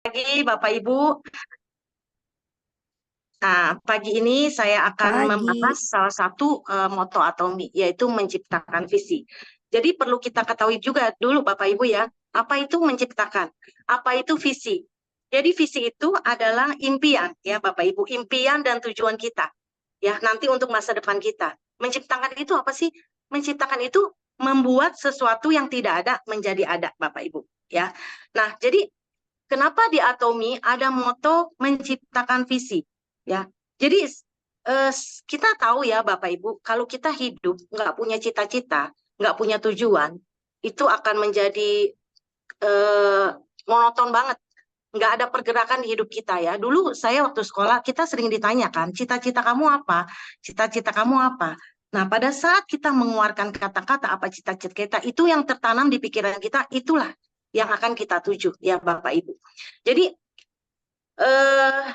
Pagi Bapak Ibu. Nah, pagi ini saya akan membahas Pagi. salah satu moto Atomi, yaitu menciptakan visi. Jadi perlu kita ketahui juga dulu Bapak Ibu ya, apa itu menciptakan? Apa itu visi? Jadi visi itu adalah impian ya Bapak Ibu, impian dan tujuan kita. Ya, nanti untuk masa depan kita. Menciptakan itu apa sih? Menciptakan itu membuat sesuatu yang tidak ada menjadi ada Bapak Ibu ya. Nah, jadi kenapa di Atomi ada moto menciptakan visi? Ya, jadi eh, kita tahu ya Bapak Ibu, kalau kita hidup nggak punya cita-cita, nggak punya tujuan, itu akan menjadi eh, monoton banget. Nggak ada pergerakan di hidup kita ya. Dulu saya waktu sekolah, kita sering ditanyakan, cita-cita kamu apa? Cita-cita kamu apa? Nah, pada saat kita mengeluarkan kata-kata apa cita-cita kita, itu yang tertanam di pikiran kita, itulah yang akan kita tuju, ya Bapak Ibu. Jadi, eh,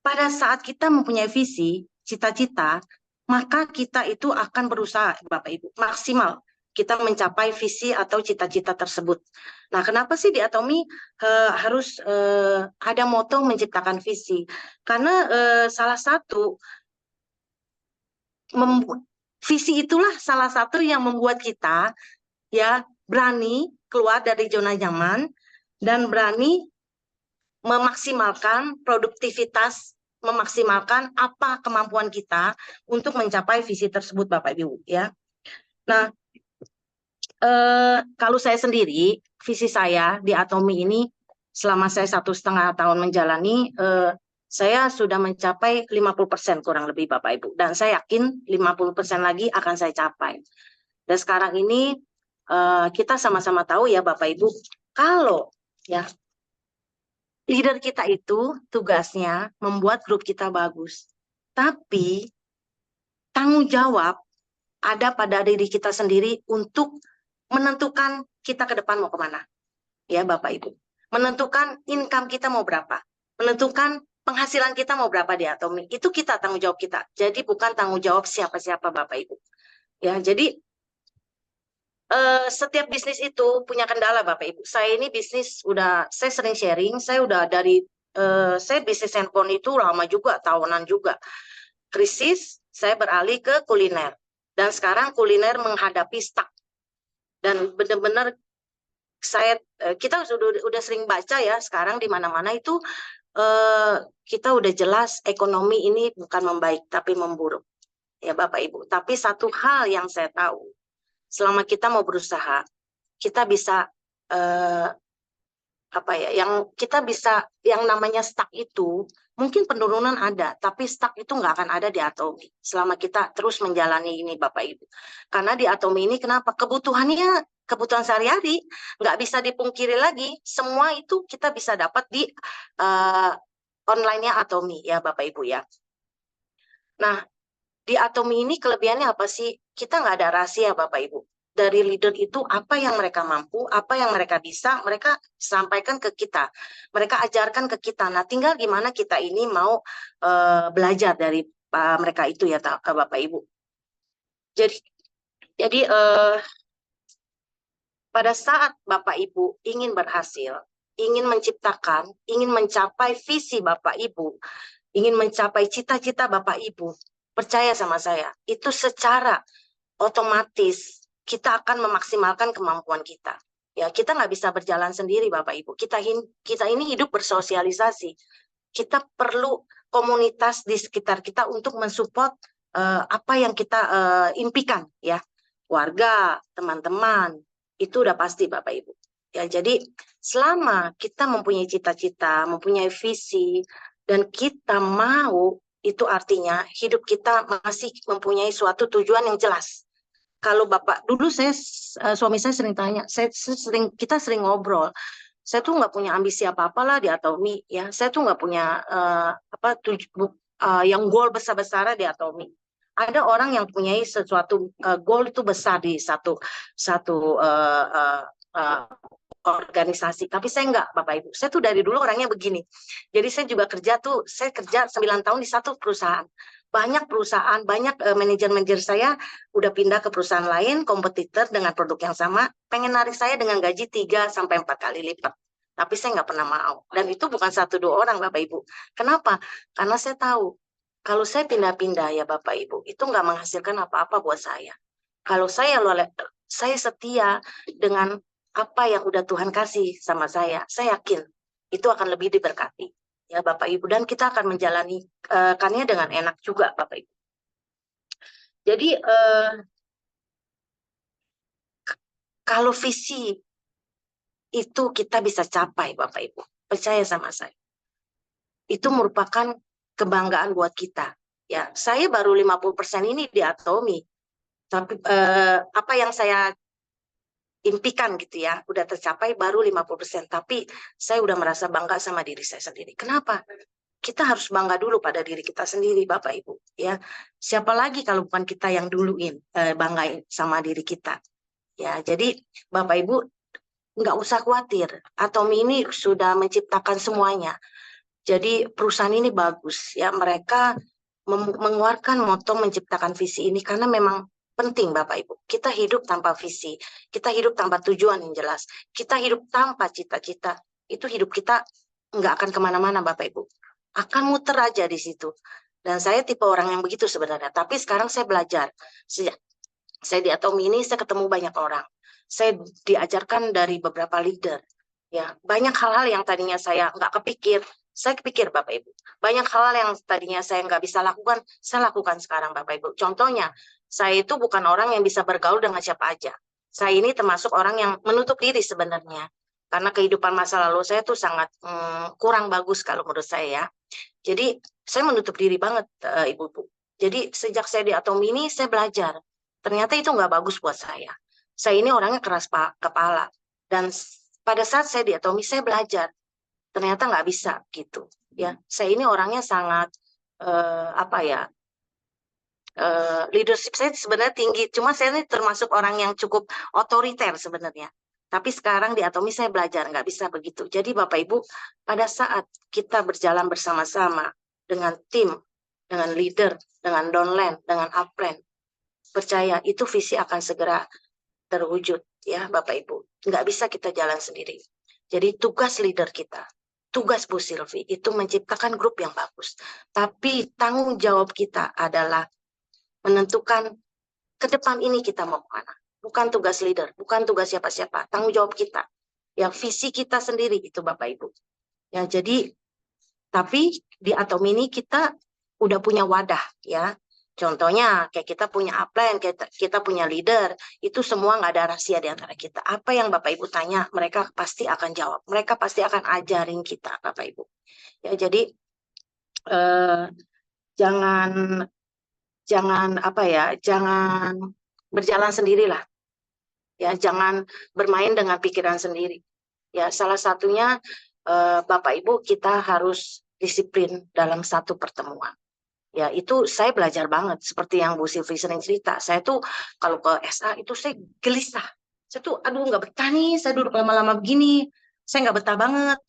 pada saat kita mempunyai visi, cita-cita, maka kita itu akan berusaha, Bapak Ibu, maksimal kita mencapai visi atau cita-cita tersebut. Nah, kenapa sih di Atomi harus ada moto menciptakan visi? Karena salah satu visi itulah salah satu yang membuat kita ya berani keluar dari zona nyaman dan berani memaksimalkan produktivitas, memaksimalkan apa kemampuan kita untuk mencapai visi tersebut, Bapak Ibu. Ya, nah kalau saya sendiri, visi saya di Atomi ini selama saya 1,5 tahun menjalani, saya sudah mencapai 50% kurang lebih Bapak Ibu. Dan saya yakin 50% lagi akan saya capai. Dan sekarang ini kita sama-sama tahu ya Bapak Ibu, kalau ya leader kita itu tugasnya membuat grup kita bagus. Tapi tanggung jawab ada pada diri kita sendiri untuk menentukan kita ke depan mau kemana. Ya Bapak Ibu. Menentukan income kita mau berapa. Menentukan penghasilan kita mau berapa di Atomi. Itu kita tanggung jawab kita. Jadi bukan tanggung jawab siapa-siapa Bapak Ibu. Ya, jadi setiap bisnis itu punya kendala Bapak Ibu. Saya ini bisnis saya sering sharing, saya udah dari saya bisnis handphone itu lama juga, tahunan juga. Krisis, saya beralih ke kuliner. Dan sekarang kuliner menghadapi stuck. Dan benar-benar kita udah sering baca ya sekarang di mana-mana itu kita udah jelas ekonomi ini bukan membaik tapi memburuk ya Bapak Ibu. Tapi satu hal yang saya tahu, selama kita mau berusaha, kita bisa eh, apa ya yang kita bisa yang namanya stuck itu mungkin penurunan ada tapi stuck itu nggak akan ada di Atomi selama kita terus menjalani ini Bapak Ibu, karena di Atomi ini kenapa kebutuhan sehari-hari nggak bisa dipungkiri lagi, semua itu kita bisa dapat di uh, online-nya Atomi ya Bapak Ibu ya. Nah, di Atomi ini kelebihannya apa sih? Kita nggak ada rahasia, Bapak Ibu. Dari leader itu apa yang mereka mampu, apa yang mereka bisa, mereka sampaikan ke kita. Mereka ajarkan ke kita. Nah, tinggal gimana kita ini mau belajar dari mereka itu ya, Bapak Ibu. Jadi, jadi pada saat Bapak Ibu ingin berhasil, ingin menciptakan, ingin mencapai visi Bapak Ibu, ingin mencapai cita-cita Bapak Ibu, percaya sama saya, itu secara otomatis kita akan memaksimalkan kemampuan kita. Ya, kita nggak bisa berjalan sendiri, Bapak Ibu. Kita ini hidup bersosialisasi. Kita perlu komunitas di sekitar kita untuk mensupport apa yang kita impikan, ya. Warga, teman-teman, itu udah pasti, Bapak Ibu. Ya, jadi selama kita mempunyai cita-cita, mempunyai visi, dan kita mau, itu artinya hidup kita masih mempunyai suatu tujuan yang jelas. Kalau Bapak dulu suami saya sering tanya, kita sering ngobrol. Saya tuh nggak punya ambisi apa-apa lah di Atomi ya. Saya tuh nggak punya yang goal besar-besar di Atomi. Ada orang yang punya sesuatu goal itu besar di satu satu uh, organisasi. Tapi saya enggak, Bapak Ibu. Saya tuh dari dulu orangnya begini. Jadi saya kerja 9 tahun di satu perusahaan. Banyak perusahaan, banyak manajer-manajer saya udah pindah ke perusahaan lain, kompetitor dengan produk yang sama, pengen narik saya dengan gaji 3 sampai 4 kali lipat. tapi saya nggak pernah mau. Dan itu bukan 1-2 orang Bapak Ibu. Kenapa? Karena saya tahu kalau saya pindah-pindah ya Bapak Ibu, itu nggak menghasilkan apa-apa buat saya. Kalau saya setia dengan apa yang udah Tuhan kasih sama saya yakin itu akan lebih diberkati ya Bapak Ibu, dan kita akan menjalani kannya dengan enak juga Bapak Ibu. Jadi kalau visi itu kita bisa capai Bapak Ibu, percaya sama saya. Itu merupakan kebanggaan buat kita. Ya, saya baru 50% ini di Atomi. Tapi apa yang saya impikan gitu ya, udah tercapai baru 50%. Tapi saya udah merasa bangga sama diri saya sendiri. Kenapa? Kita harus bangga dulu pada diri kita sendiri, Bapak Ibu. Ya, siapa lagi kalau bukan kita yang duluin banggain sama diri kita. Ya, jadi Bapak Ibu nggak usah khawatir. Atomi ini sudah menciptakan semuanya. Jadi perusahaan ini bagus. Ya, mereka mengeluarkan moto menciptakan visi ini karena memang penting Bapak Ibu. Kita hidup tanpa visi, kita hidup tanpa tujuan yang jelas, kita hidup tanpa cita-cita, itu hidup kita nggak akan kemana-mana Bapak Ibu. Akan muter aja di situ. Dan saya tipe orang yang begitu sebenarnya. Tapi sekarang saya belajar. Sejak saya di Atomi ini saya ketemu banyak orang. Saya diajarkan dari beberapa leader. Ya, banyak hal-hal yang tadinya saya nggak kepikir, saya kepikir Bapak Ibu. Banyak hal yang tadinya saya nggak bisa lakukan, saya lakukan sekarang Bapak Ibu. Contohnya, saya itu bukan orang yang bisa bergaul dengan siapa aja. Saya ini termasuk orang yang menutup diri sebenarnya. Karena kehidupan masa lalu saya tuh sangat kurang bagus kalau menurut saya ya. Jadi saya menutup diri banget Ibu-ibu. Jadi sejak saya di Atomi ini saya belajar. Ternyata itu nggak bagus buat saya. Saya ini orangnya keras kepala. Dan pada saat saya di Atomi saya belajar. Ternyata nggak bisa gitu. Ya, saya ini orangnya sangat apa ya? Leadership saya sebenarnya tinggi. Cuma saya ini termasuk orang yang cukup otoriter sebenarnya. Tapi sekarang di Atomi saya belajar nggak bisa begitu. Jadi Bapak Ibu, pada saat kita berjalan bersama-sama dengan tim, dengan leader, dengan downline, dengan upline, percaya itu visi akan segera terwujud ya Bapak Ibu. Nggak bisa kita jalan sendiri. Jadi tugas leader kita, tugas Bu Silvi itu menciptakan grup yang bagus. Tapi tanggung jawab kita adalah menentukan ke depan ini kita mau kemana. Bukan tugas leader, bukan tugas siapa-siapa. Tanggung jawab kita. Ya, visi kita sendiri itu Bapak Ibu. Ya, jadi tapi di Atomi ini kita udah punya wadah ya. Contohnya kayak kita punya upline, kita punya leader, itu semua nggak ada rahasia di antara kita. Apa yang Bapak Ibu tanya, mereka pasti akan jawab. Mereka pasti akan ajarin kita Bapak Ibu. Ya, jadi jangan apa ya, jangan berjalan sendirilah. Ya, jangan bermain dengan pikiran sendiri. Ya, salah satunya Bapak Ibu kita harus disiplin dalam satu pertemuan. Ya, itu saya belajar banget seperti yang Bu Silvi sering cerita. Saya tuh kalau ke SA itu saya gelisah. Saya tuh aduh nggak betah nih, saya duduk lama-lama begini. Saya nggak betah banget.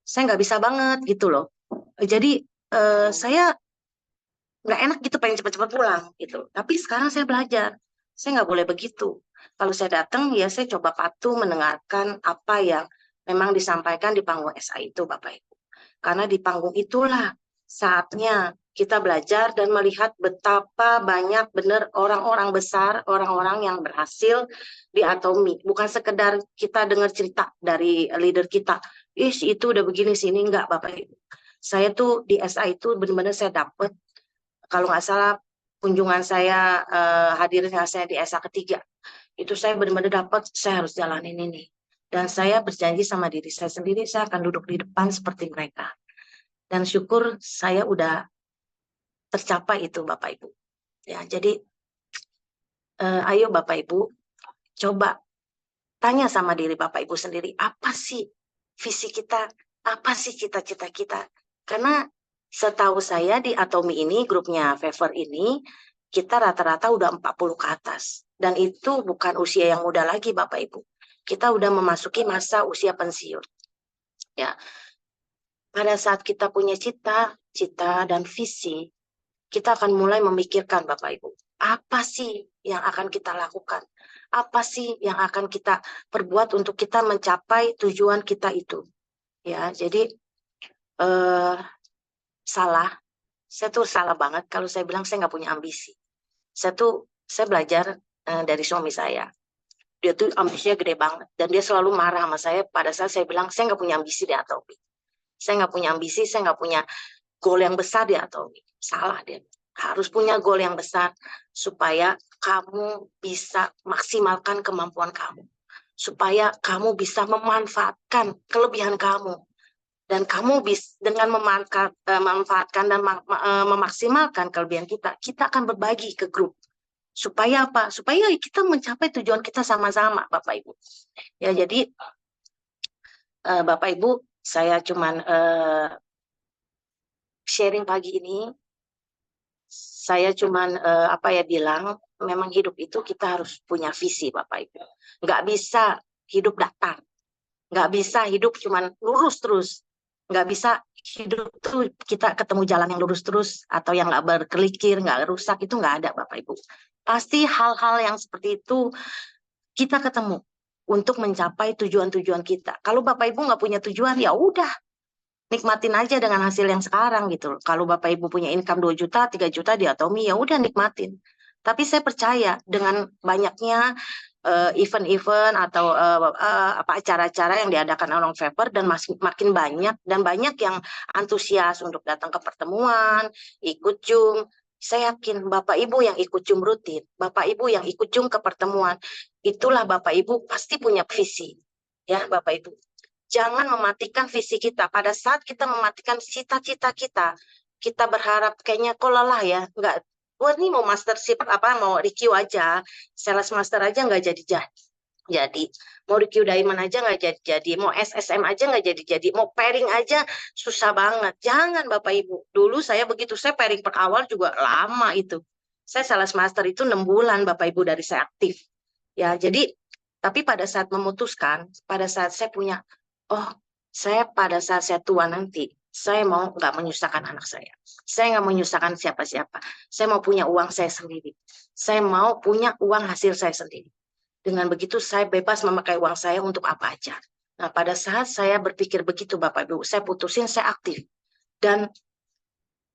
Saya nggak bisa banget gitu loh. Jadi saya nggak enak gitu pengen cepat-cepat pulang gitu. Tapi sekarang saya belajar, saya nggak boleh begitu. Kalau saya datang ya saya coba patuh mendengarkan apa yang memang disampaikan di panggung SA itu Bapak Ibu. Karena di panggung itulah saatnya kita belajar dan melihat betapa banyak benar orang-orang besar, orang-orang yang berhasil di Atomi. Bukan sekedar kita dengar cerita dari leader kita, itu udah begini sini, enggak Bapak Ibu. Saya tuh di SA itu benar-benar saya dapat, kalau nggak salah kunjungan saya hadirnya saya di SA ketiga, itu saya benar-benar dapat saya harus jalanin ini. Dan saya berjanji sama diri saya sendiri, saya akan duduk di depan seperti mereka. Dan syukur saya udah tercapai itu Bapak Ibu. Ya, jadi ayo Bapak Ibu, coba tanya sama diri Bapak Ibu sendiri, apa sih visi kita, apa sih cita-cita kita? Karena setahu saya di Atomi ini, grupnya Favor ini, kita rata-rata udah 40 ke atas. Dan itu bukan usia yang muda lagi Bapak Ibu. Kita udah memasuki masa usia pensiun. Ya, pada saat kita punya cita dan visi, kita akan mulai memikirkan Bapak Ibu, apa sih yang akan kita lakukan? Apa sih yang akan kita perbuat untuk kita mencapai tujuan kita itu? ya. Jadi salah, saya tuh salah banget kalau saya bilang saya nggak punya ambisi. Saya belajar dari suami saya. Dia tuh ambisinya gede banget dan dia selalu marah sama saya pada saat saya bilang saya nggak punya ambisi di Atomi. Saya nggak punya ambisi, saya nggak punya goal yang besar di Atomi. Salah dia. Harus punya goal yang besar supaya kamu bisa maksimalkan kemampuan kamu. Supaya kamu bisa memanfaatkan kelebihan kamu. Dan kamu dengan memanfaatkan dan memaksimalkan kelebihan kita, kita akan berbagi ke grup. Supaya apa? Supaya kita mencapai tujuan kita sama-sama, Bapak Ibu. Ya, jadi Bapak Ibu, saya cuman sharing pagi ini. Saya cuman bilang, memang hidup itu kita harus punya visi, Bapak Ibu. Nggak bisa hidup datar. Nggak bisa hidup cuman lurus terus. Nggak bisa hidup tuh kita ketemu jalan yang lurus terus atau yang nggak berkelikir, nggak rusak, itu nggak ada, Bapak Ibu. Pasti hal-hal yang seperti itu kita ketemu untuk mencapai tujuan-tujuan kita. Kalau Bapak Ibu nggak punya tujuan, ya udah nikmatin aja dengan hasil yang sekarang gitu. Kalau Bapak Ibu punya income 2 juta, 3 juta di Atomi, ya udah nikmatin. Tapi saya percaya dengan banyaknya event-event atau acara-acara yang diadakan Orang Vapor dan makin banyak dan banyak yang antusias untuk datang ke pertemuan, ikut Zoom. Saya yakin Bapak Ibu yang ikut Zoom rutin, Bapak Ibu yang ikut Zoom ke pertemuan, itulah Bapak Ibu pasti punya visi. Ya, Bapak Ibu. Jangan mematikan visi kita. Pada saat kita mematikan cita-cita kita, kita berharap kayaknya kok lelah ya, enggak. Wah, ini mau mastership mau RQ aja, sales master aja nggak jadi, mau RQ Diamond aja nggak jadi, mau SSM aja nggak jadi, mau pairing aja susah banget. Jangan Bapak Ibu. Dulu saya begitu, saya pairing per awal juga lama itu. Saya sales master itu 6 bulan Bapak Ibu dari saya aktif. Ya, jadi tapi pada saat memutuskan, pada saat saya punya, oh, saya pada saat saya tua nanti, saya mau nggak menyusahkan anak saya. Saya nggak menyusahkan siapa-siapa. Saya mau punya uang saya sendiri. Saya mau punya uang hasil saya sendiri. Dengan begitu saya bebas memakai uang saya untuk apa aja. Nah, pada saat saya berpikir begitu, Bapak Ibu, saya putusin, saya aktif. Dan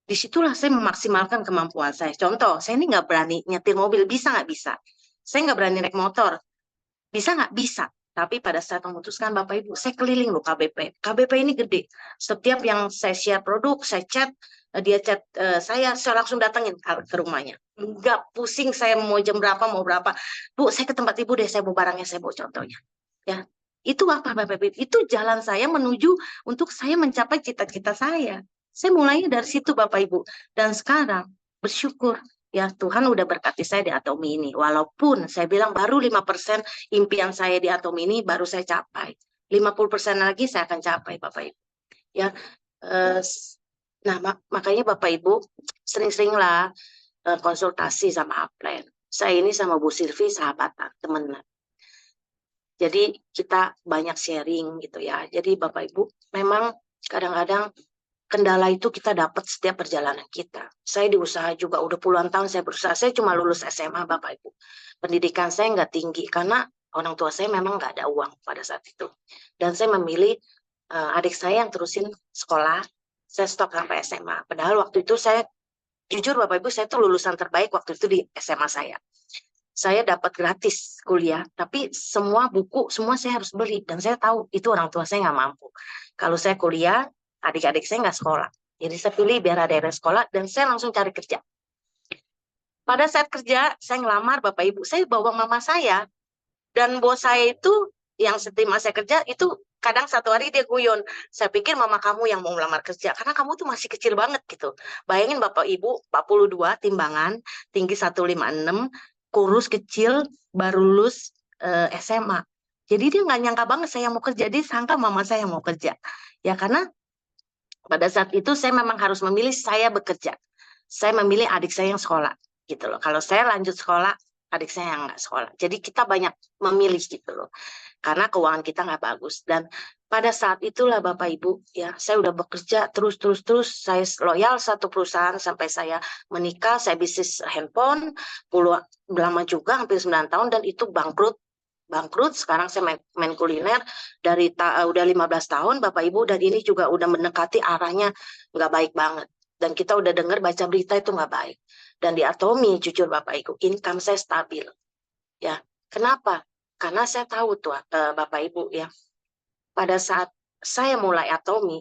disitulah saya memaksimalkan kemampuan saya. Contoh, saya ini nggak berani nyetir mobil, bisa nggak bisa? Saya nggak berani naik motor, bisa nggak? Bisa. Tapi pada saat memutuskan Bapak Ibu, saya keliling loh KBP. KBP ini gede. Setiap yang saya share produk, saya chat, dia chat saya langsung datengin ke rumahnya. Nggak pusing saya mau jam berapa, mau berapa. Bu, saya ke tempat Ibu deh, saya bawa barangnya, saya bawa contohnya. Ya, itu apa Bapak Ibu? Itu jalan saya menuju untuk saya mencapai cita-cita saya. Saya mulainya dari situ Bapak Ibu. Dan sekarang bersyukur ya Tuhan udah berkati saya di Atomi ini. Walaupun saya bilang baru 5% impian saya di Atomi ini baru saya capai. 50% lagi saya akan capai Bapak Ibu. Ya, nah makanya Bapak Ibu sering-seringlah konsultasi sama Upline. Saya ini sama Bu Silvi sahabatan, temenan. Jadi kita banyak sharing gitu ya. Jadi Bapak Ibu memang kadang-kadang kendala itu kita dapat setiap perjalanan kita. Saya di usaha juga udah puluhan tahun saya berusaha. Saya cuma lulus SMA Bapak Ibu. Pendidikan saya nggak tinggi karena orang tua saya memang nggak ada uang pada saat itu. Dan saya memilih adik saya yang terusin sekolah. Saya stop sampai SMA. Padahal waktu itu saya jujur Bapak Ibu saya tuh lulusan terbaik waktu itu di SMA saya. Saya dapat gratis kuliah, tapi semua buku, semua saya harus beli. Dan saya tahu itu orang tua saya nggak mampu. Kalau saya kuliah, adik-adik saya nggak sekolah. Jadi saya pilih biar ada yang sekolah, dan saya langsung cari kerja. Pada saat kerja, saya ngelamar Bapak Ibu, saya bawa mama saya. Dan bos saya itu, yang setimah saya kerja, itu kadang satu hari dia guyon. Saya pikir mama kamu yang mau melamar kerja, karena kamu tuh masih kecil banget gitu. Bayangin Bapak Ibu, 42 timbangan, tinggi 156, kurus kecil, baru lulus SMA. Jadi dia nggak nyangka banget saya mau kerja, dia sangka mama saya mau kerja. Ya karena pada saat itu saya memang harus memilih saya bekerja. Saya memilih adik saya yang sekolah gitu loh. Kalau saya lanjut sekolah, adik saya yang nggak sekolah. Jadi kita banyak memilih gitu loh. Karena keuangan kita nggak bagus. Dan pada saat itulah Bapak Ibu, ya saya udah bekerja terus. Saya loyal satu perusahaan sampai saya menikah. Saya bisnis handphone, lama juga, hampir 9 tahun, dan itu bangkrut. bangkrut. Sekarang saya main kuliner dari udah 15 tahun Bapak Ibu, dan ini juga udah mendekati arahnya nggak baik banget. Dan kita udah dengar baca berita itu nggak baik. Dan di Atomi jujur Bapak Ibu, income saya stabil. Ya, kenapa? Karena saya tahu tuh Bapak Ibu ya, pada saat saya mulai Atomi,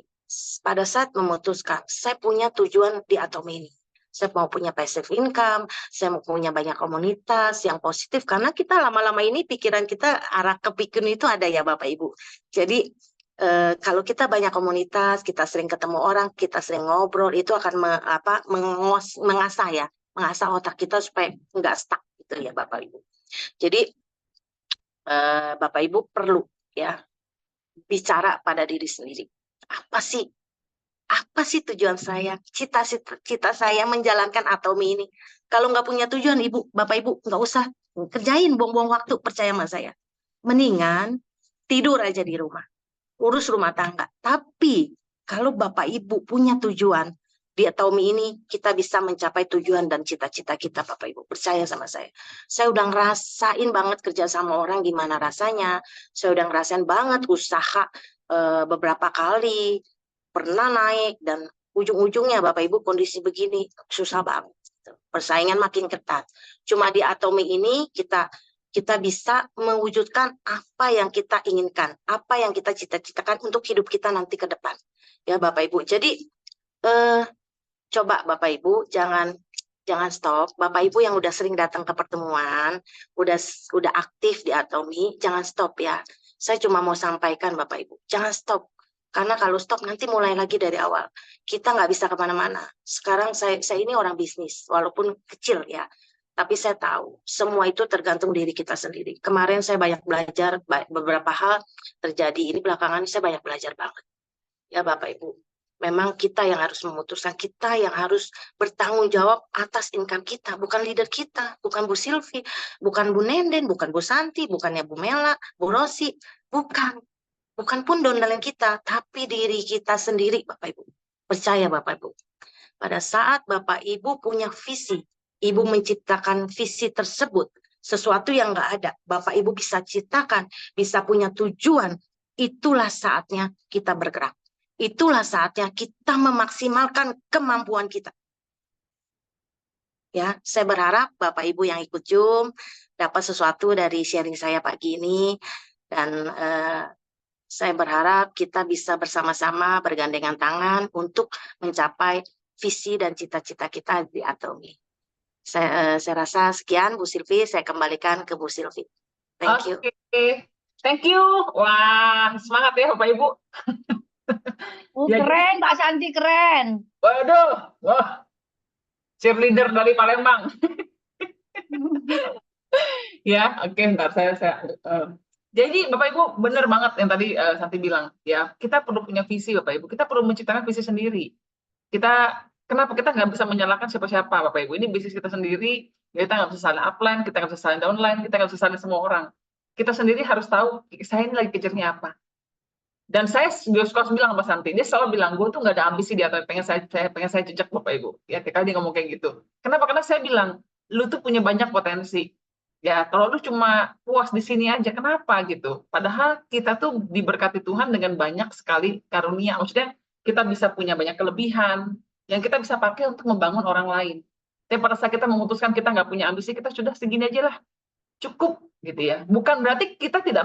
pada saat memutuskan saya punya tujuan di Atomi ini. Saya mau punya passive income, saya mau punya banyak komunitas yang positif, karena kita lama-lama ini pikiran kita arah kepikiran itu ada ya Bapak Ibu. Jadi kalau kita banyak komunitas, kita sering ketemu orang, kita sering ngobrol, itu akan mengasah ya, mengasah otak kita supaya nggak stuck gitu ya Bapak Ibu. Jadi Bapak Ibu perlu ya bicara pada diri sendiri. Apa sih tujuan saya? Cita saya menjalankan Atomi ini. Kalau nggak punya tujuan, Bapak Ibu nggak usah kerjain, buang-buang waktu. Percaya sama saya. Mendingan tidur aja di rumah, urus rumah tangga. Tapi kalau Bapak Ibu punya tujuan, di Atomi ini kita bisa mencapai tujuan dan cita-cita kita, Bapak Ibu. Percaya sama saya. Saya udah ngerasain banget kerja sama orang gimana rasanya. Saya udah ngerasain banget usaha beberapa kali pernah naik, dan ujung-ujungnya Bapak Ibu kondisi begini susah banget. Persaingan makin ketat. Cuma di Atomi ini kita bisa mewujudkan apa yang kita inginkan, apa yang kita cita-citakan untuk hidup kita nanti ke depan. Ya Bapak Ibu. Jadi coba Bapak Ibu jangan stop. Bapak Ibu yang udah sering datang ke pertemuan, udah aktif di Atomi, jangan stop ya. Saya cuma mau sampaikan Bapak Ibu, jangan stop. Karena kalau stop nanti mulai lagi dari awal. Kita nggak bisa kemana-mana. Sekarang saya ini orang bisnis, walaupun kecil ya. Tapi saya tahu, semua itu tergantung diri kita sendiri. Kemarin saya banyak belajar, beberapa hal terjadi. Ini belakangan saya banyak belajar banget. Ya Bapak Ibu, memang kita yang harus memutuskan, kita yang harus bertanggung jawab atas income kita. Bukan leader kita, bukan Bu Silvi, bukan Bu Nenden, bukan Bu Santi, bukannya Bu Mela, Bu Rosi. Bukan. Bukan pun dondalan kita, tapi diri kita sendiri, Bapak Ibu. Percaya, Bapak Ibu. Pada saat Bapak Ibu punya visi, Ibu menciptakan visi tersebut, sesuatu yang nggak ada, Bapak Ibu bisa ciptakan, bisa punya tujuan, itulah saatnya kita bergerak. Itulah saatnya kita memaksimalkan kemampuan kita. Ya, saya berharap Bapak Ibu yang ikut Zoom dapat sesuatu dari sharing saya pagi ini, dan saya berharap kita bisa bersama-sama bergandengan tangan untuk mencapai visi dan cita-cita kita di Atomi. Saya rasa sekian Bu Silvi, saya kembalikan ke Bu Silvi. Thank you. Oke, thank you. Wah, semangat ya Bapak Ibu. Keren, Pak Santi keren. Waduh, wah, cheerleader dari Palembang. Ya, oke, ntar saya jadi Bapak Ibu benar banget yang tadi Santi bilang ya, kita perlu punya visi Bapak Ibu, kita perlu menciptakan visi sendiri. Kenapa kita nggak bisa menyalahkan siapa-siapa Bapak Ibu, ini bisnis kita sendiri, kita nggak bisa salin upline, kita nggak bisa salin downline, kita nggak bisa salin semua orang. Kita sendiri harus tahu saya ini lagi kejarnya apa. Dan saya suka bilang sama Santi, dia selalu bilang gue tuh nggak ada ambisi di atau pengen saya jejak Bapak Ibu. Ya, ketika dia ngomong kayak gitu. Kenapa? Karena saya bilang lu tuh punya banyak potensi. Ya, kalau lu cuma puas di sini aja, kenapa gitu? Padahal kita tuh diberkati Tuhan dengan banyak sekali karunia. Maksudnya kita bisa punya banyak kelebihan yang kita bisa pakai untuk membangun orang lain. Tapi pada saat kita memutuskan kita nggak punya ambisi, kita sudah segini aja lah, cukup gitu ya. Bukan berarti kita tidak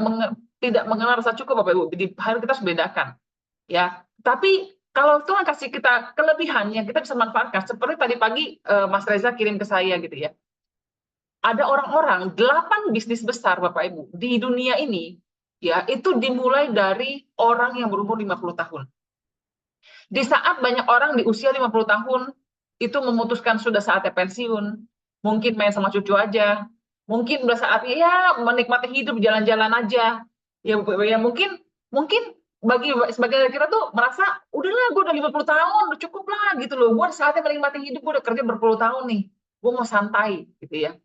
mengenal rasa cukup Bapak Ibu. Jadi harus kita harus bedakan. Ya, tapi kalau Tuhan kasih kita kelebihan yang kita bisa manfaatkan, seperti tadi pagi Mas Reza kirim ke saya gitu ya. Ada orang-orang 8 bisnis besar Bapak Ibu di dunia ini ya, itu dimulai dari orang yang berumur 50 tahun. Di saat banyak orang di usia 50 tahun itu memutuskan sudah saatnya pensiun, mungkin main sama cucu aja, mungkin udah saatnya ya menikmati hidup, jalan-jalan aja. Ya mungkin bagi sebagian dari kita tuh merasa udahlah gue udah 50 tahun udah cukup lah gitu loh, gue saatnya menikmati hidup, gue udah kerja berpuluh tahun nih, gue mau santai gitu ya.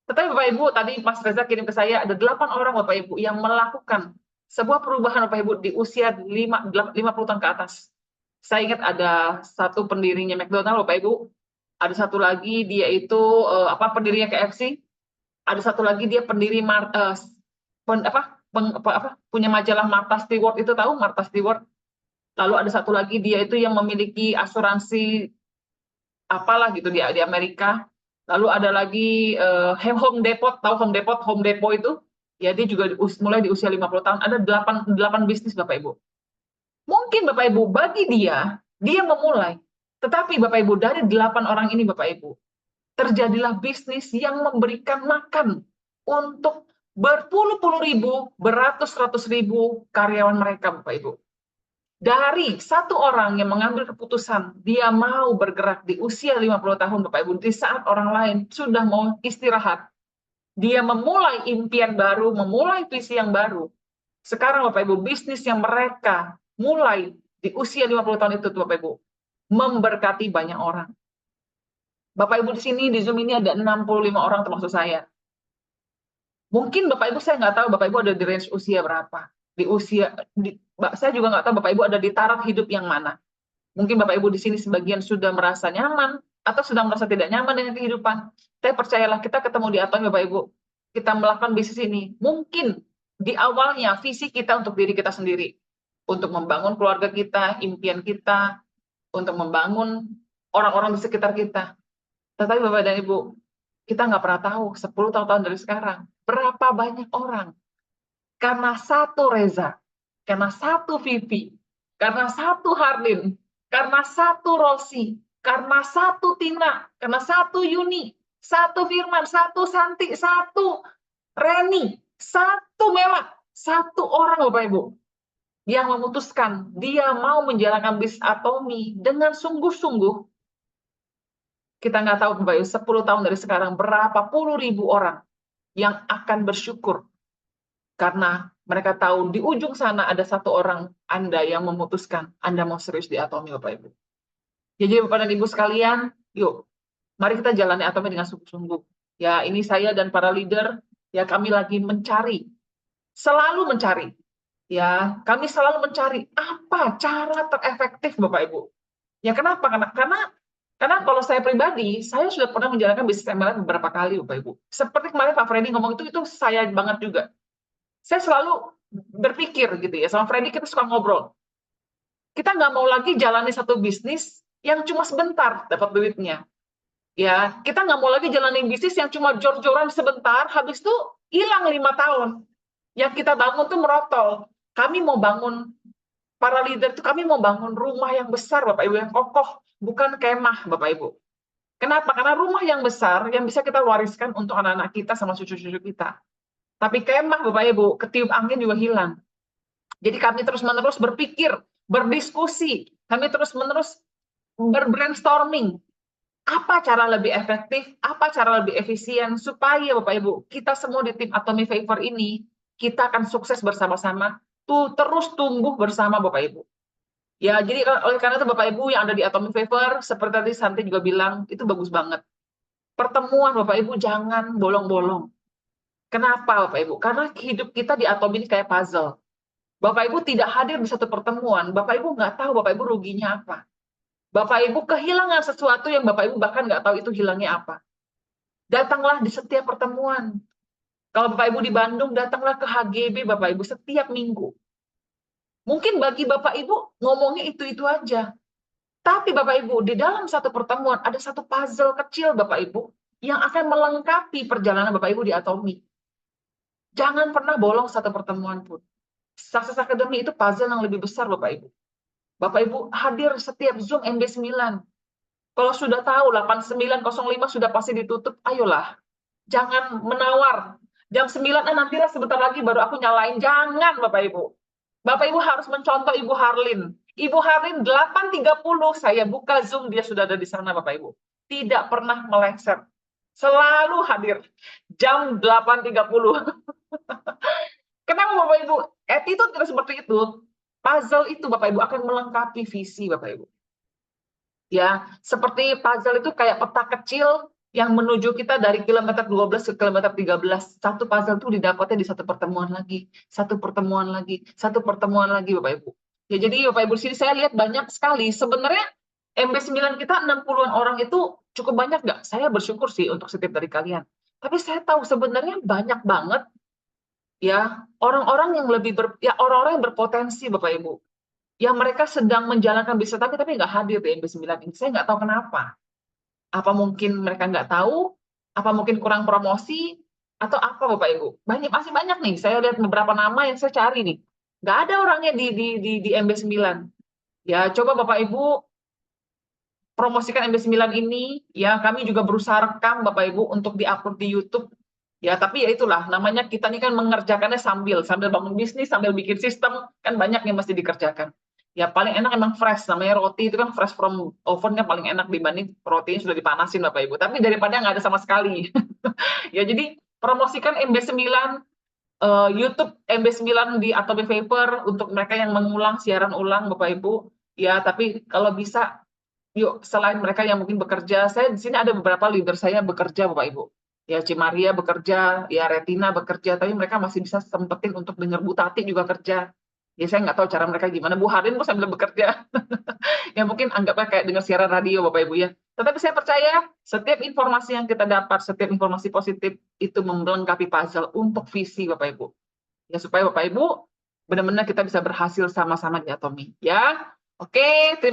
Tetapi Bapak Ibu, tadi Mas Reza kirim ke saya, ada 8 orang Bapak Ibu yang melakukan sebuah perubahan Bapak Ibu di usia 50 tahun ke atas. Saya ingat ada satu pendirinya McDonald Bapak Ibu, ada satu lagi dia itu pendirinya KFC, ada satu lagi dia pendiri punya majalah Martha Stewart, itu tahu Martha Stewart? Lalu ada satu lagi, dia itu yang memiliki asuransi apalah gitu di Amerika. Lalu ada lagi Home Depot, tahu Home Depot? Home Depot itu ya dia juga mulai di usia 50 tahun. Ada 8 bisnis Bapak Ibu. Mungkin Bapak Ibu bagi dia memulai. Tetapi Bapak Ibu dari 8 orang ini Bapak Ibu, terjadilah bisnis yang memberikan makan untuk berpuluh-puluh ribu, beratus-ratus ribu karyawan mereka Bapak Ibu. Dari satu orang yang mengambil keputusan, dia mau bergerak di usia 50 tahun, Bapak Ibu, di saat orang lain sudah mau istirahat. Dia memulai impian baru, memulai visi yang baru. Sekarang, Bapak Ibu, bisnis yang mereka mulai di usia 50 tahun itu, Bapak Ibu, memberkati banyak orang. Bapak Ibu di sini, di Zoom ini ada 65 orang termasuk saya. Mungkin Bapak Ibu, saya nggak tahu Bapak Ibu ada di range usia berapa. Saya juga nggak tahu Bapak Ibu ada di taraf hidup yang mana. Mungkin Bapak Ibu di sini sebagian sudah merasa nyaman atau sedang merasa tidak nyaman dengan kehidupan. Tapi percayalah, kita ketemu di Atomi Bapak Ibu. Kita melakukan bisnis ini. Mungkin di awalnya visi kita untuk diri kita sendiri. Untuk membangun keluarga kita, impian kita, untuk membangun orang-orang di sekitar kita. Tetapi Bapak dan Ibu, kita nggak pernah tahu 10 tahun dari sekarang berapa banyak orang karena satu Reza, karena satu Vivi, karena satu Hardin, karena satu Rosi, karena satu Tina, karena satu Yuni, satu Firman, satu Santi, satu Reni, satu Mela, satu orang Bapak Ibu yang memutuskan dia mau menjalankan bisnis Atomi dengan sungguh-sungguh. Kita nggak tahu Bapak Ibu, 10 tahun dari sekarang berapa puluh ribu orang yang akan bersyukur karena mereka tahu di ujung sana ada satu orang Anda yang memutuskan Anda mau serius di Atomi Bapak Ibu. Jadi Bapak dan Ibu sekalian, yuk mari kita jalani Atomi dengan sungguh-sungguh. Ya, ini saya dan para leader, ya kami lagi mencari, selalu mencari. Ya, kami selalu mencari apa cara terefektif Bapak Ibu. Ya kenapa? Karena kalau saya pribadi, saya sudah pernah menjalankan bisnis MLM beberapa kali Bapak Ibu. Seperti kemarin Pak Freddy ngomong itu saya banget juga. Saya selalu berpikir gitu ya, sama Freddy kita suka ngobrol. Kita nggak mau lagi jalani satu bisnis yang cuma sebentar dapat duitnya. Ya, kita nggak mau lagi jalani bisnis yang cuma jor-joran sebentar, habis itu hilang 5 tahun. Yang kita bangun tuh merotol. Kami mau bangun, para leader itu kami mau bangun rumah yang besar Bapak Ibu, yang kokoh, bukan kemah Bapak Ibu. Kenapa? Karena rumah yang besar yang bisa kita wariskan untuk anak-anak kita sama cucu-cucu kita. Tapi kemah Bapak Ibu, ketiup angin juga hilang. Jadi kami terus-menerus berpikir, berdiskusi, kami terus-menerus berbrainstorming. Apa cara lebih efektif, apa cara lebih efisien, supaya Bapak Ibu, kita semua di tim Atomi Favor ini, kita akan sukses bersama-sama, terus tumbuh bersama Bapak Ibu. Ya, jadi oleh karena itu Bapak Ibu yang ada di Atomi Favor, seperti tadi Santi juga bilang, itu bagus banget. Pertemuan Bapak Ibu jangan bolong-bolong. Kenapa Bapak Ibu? Karena hidup kita di Atomi ini kayak puzzle. Bapak Ibu tidak hadir di satu pertemuan, Bapak Ibu nggak tahu Bapak Ibu ruginya apa. Bapak Ibu kehilangan sesuatu yang Bapak Ibu bahkan nggak tahu itu hilangnya apa. Datanglah di setiap pertemuan. Kalau Bapak Ibu di Bandung, datanglah ke HGB Bapak Ibu setiap minggu. Mungkin bagi Bapak Ibu ngomongnya itu-itu aja. Tapi Bapak Ibu, di dalam satu pertemuan ada satu puzzle kecil Bapak Ibu yang akan melengkapi perjalanan Bapak Ibu di Atomi. Jangan pernah bolong satu pertemuan pun. Success Academy itu puzzle yang lebih besar Bapak Ibu. Bapak Ibu hadir setiap Zoom MB9. Kalau sudah tahu 8905 sudah pasti ditutup, ayolah. Jangan menawar. Jam 9, nantilah sebentar lagi baru aku nyalain. Jangan Bapak Ibu. Bapak Ibu harus mencontoh Ibu Harlin. Ibu Harlin 8.30 saya buka Zoom, dia sudah ada di sana Bapak Ibu. Tidak pernah meleset. Selalu hadir. Jam 8.30. Kenapa Bapak Ibu? Attitude tidak seperti itu. Puzzle itu Bapak Ibu akan melengkapi visi Bapak Ibu. Ya, seperti puzzle itu kayak peta kecil yang menuju kita dari kilometer 12 ke kilometer 13. Satu puzzle itu didapatnya di satu pertemuan lagi, satu pertemuan lagi, satu pertemuan lagi Bapak Ibu. Ya, jadi Bapak Ibu sini saya lihat banyak sekali. Sebenarnya MB9 kita 60-an orang itu cukup banyak nggak? Saya bersyukur sih untuk setiap dari kalian. Tapi saya tahu sebenarnya banyak banget ya orang-orang yang orang-orang yang berpotensi Bapak Ibu, yang mereka sedang menjalankan bisnis tapi nggak hadir di MB9 ini. Saya nggak tahu kenapa. Apa mungkin mereka nggak tahu? Apa mungkin kurang promosi? Atau apa Bapak Ibu? Masih banyak nih. Saya lihat beberapa nama yang saya cari nih. Nggak ada orangnya di MB9. Ya, coba Bapak Ibu promosikan MB9 ini. Ya, kami juga berusaha rekam Bapak Ibu untuk diupload di YouTube. Ya, tapi ya itulah, namanya kita ini kan mengerjakannya sambil bangun bisnis, sambil bikin sistem, kan banyak yang mesti dikerjakan. Ya, paling enak emang fresh, namanya roti itu kan fresh from oven, paling enak dibanding rotinya sudah dipanasin Bapak Ibu. Tapi daripada nggak ada sama sekali. Ya, jadi promosikan MB9, YouTube MB9 di Adobe Vapor untuk mereka yang mengulang siaran ulang Bapak Ibu. Ya, tapi kalau bisa, yuk selain mereka yang mungkin bekerja, saya di sini ada beberapa leader saya bekerja Bapak Ibu. Ya, Cimaria bekerja, ya Retina bekerja, tapi mereka masih bisa sempetin untuk dengar Bu Tati juga kerja. Ya, saya nggak tahu cara mereka gimana. Bu Harin pun sambil bekerja. Ya, mungkin anggapnya kayak dengar siaran radio Bapak Ibu ya. Tetapi saya percaya setiap informasi yang kita dapat, setiap informasi positif itu melengkapi puzzle untuk visi Bapak Ibu. Ya, supaya Bapak Ibu benar-benar kita bisa berhasil sama-sama di Atomi. Ya, oke, terima